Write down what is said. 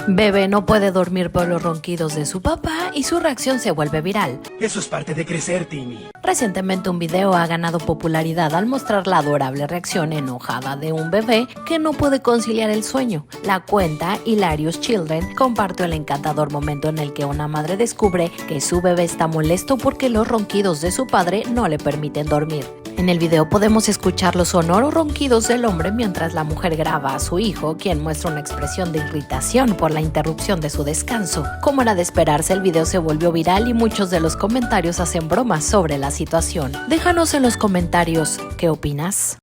Bebé no puede dormir por los ronquidos de su papá y su reacción se vuelve viral. Eso es parte de crecer, Timmy. Recientemente un video ha ganado popularidad al mostrar la adorable reacción enojada de un bebé que no puede conciliar el sueño. La cuenta Hilarious Children compartió el encantador momento en el que una madre descubre que su bebé está molesto porque los ronquidos de su padre no le permiten dormir. En el video podemos escuchar los sonoros ronquidos del hombre mientras la mujer graba a su hijo, quien muestra una expresión de irritación por la interrupción de su descanso. Como era de esperarse, el video se volvió viral y muchos de los comentarios hacen bromas sobre la situación. Déjanos en los comentarios, ¿qué opinas?